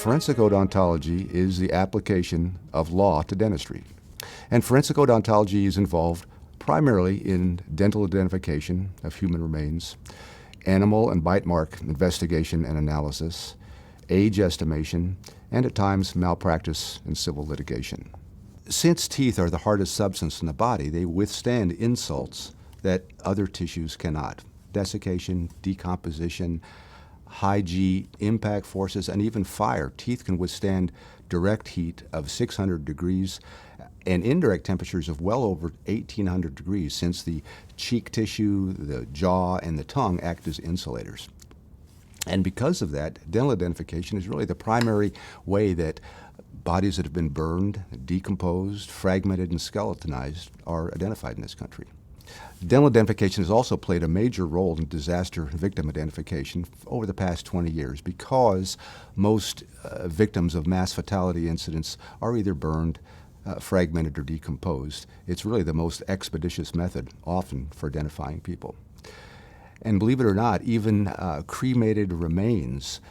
Forensic odontology is the application of law to dentistry. And forensic odontology is involved primarily in dental identification of human remains, animal and bite mark investigation and analysis, age estimation, and at times malpractice and civil litigation. Since teeth are the hardest substance in the body, they withstand insults that other tissues cannot. Desiccation, decomposition, high G impact forces, and even fire. Teeth can withstand direct heat of 600 degrees and indirect temperatures of well over 1,800 degrees, since the cheek tissue, the jaw, and the tongue act as insulators. And because of that, dental identification is really the primary way that bodies that have been burned, decomposed, fragmented, and skeletonized are identified in this country. Dental identification has also played a major role in disaster victim identification over the past 20 years because most victims of mass fatality incidents are either burned, fragmented, or decomposed. It's really the most expeditious method often for identifying people. And believe it or not, even cremated remains,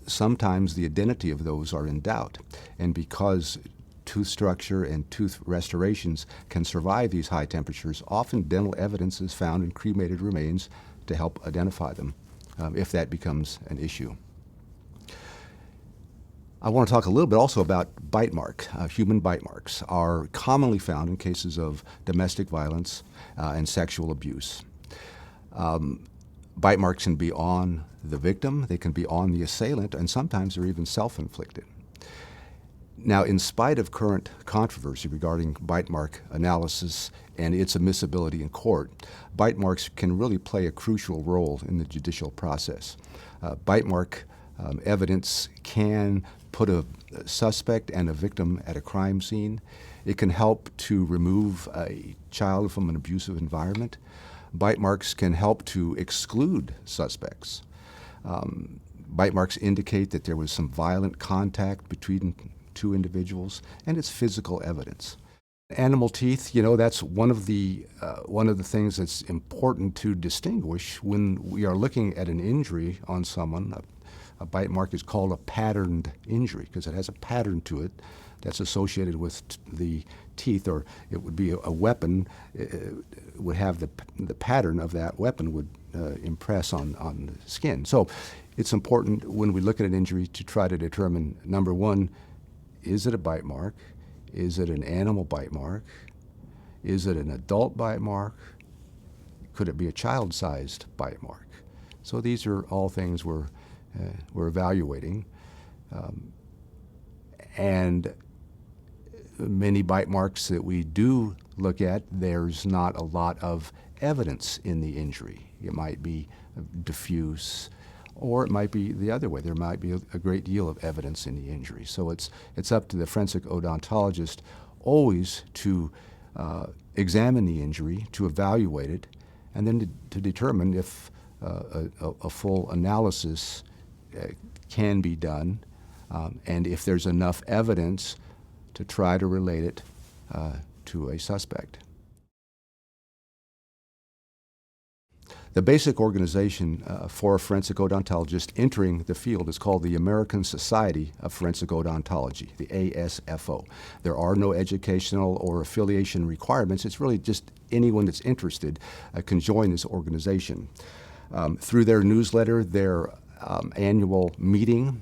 sometimes the identity of those are in doubt. And because tooth structure and tooth restorations can survive these high temperatures, often dental evidence is found in cremated remains to help identify them if that becomes an issue. I want to talk a little bit also about bite mark. Human bite marks are commonly found in cases of domestic violence and sexual abuse. Bite marks can be on the victim, they can be on the assailant, and sometimes they're even self-inflicted. Now, in spite of current controversy regarding bite mark analysis and its admissibility in court, bite marks can really play a crucial role in the judicial process. Bite mark evidence can put a suspect and a victim at a crime scene. It can help to remove a child from an abusive environment. Bite marks can help to exclude suspects. Bite marks indicate that there was some violent contact between two individuals, and it's physical evidence. Animal teeth, that's one of the things that's important to distinguish when we are looking at an injury on someone. A bite mark is called a patterned injury because it has a pattern to it that's associated with the teeth, or it would be a weapon. It would have the pattern of that weapon would impress on the skin. So it's important when we look at an injury to try to determine, number one, is it a bite mark? Is it an animal bite mark? Is it an adult bite mark? Could it be a child-sized bite mark? So these are all things we're evaluating. And many bite marks that we do look at, there's not a lot of evidence in the injury. It might be diffuse, or it might be the other way. There might be a great deal of evidence in the injury. So it's up to the forensic odontologist always to examine the injury, to evaluate it, and then to determine if a full analysis can be done, and if there's enough evidence to try to relate it to a suspect. The basic organization for a forensic odontologist entering the field is called the American Society of Forensic Odontology, the ASFO. There are no educational or affiliation requirements. It's really just anyone that's interested can join this organization. Through their newsletter, their annual meeting,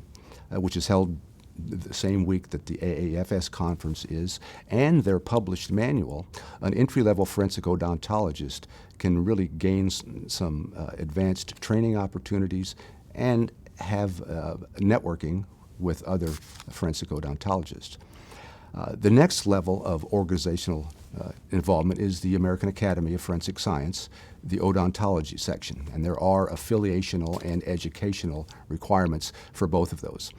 which is held the same week that the AAFS conference is, and their published manual, an entry-level forensic odontologist can really gain some advanced training opportunities and have networking with other forensic odontologists. The next level of organizational involvement is the American Academy of Forensic Science, the odontology section, and there are affiliational and educational requirements for both of those.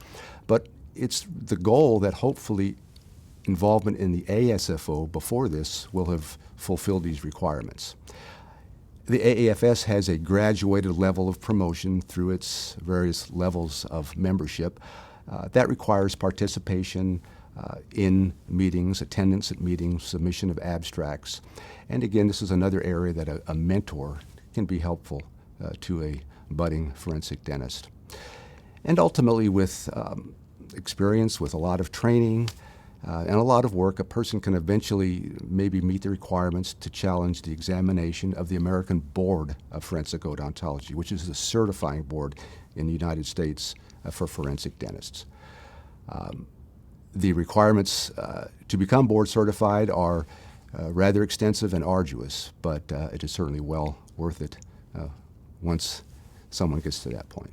But it's the goal that hopefully involvement in the ASFO before this will have fulfilled these requirements. The AAFS has a graduated level of promotion through its various levels of membership. That requires participation in meetings, attendance at meetings, submission of abstracts. And again, this is another area that a mentor can be helpful to a budding forensic dentist. And ultimately, with experience, with a lot of training and a lot of work, a person can eventually maybe meet the requirements to challenge the examination of the American Board of Forensic Odontology, which is the certifying board in the United States for forensic dentists. The requirements to become board certified are rather extensive and arduous, but it is certainly well worth it once someone gets to that point.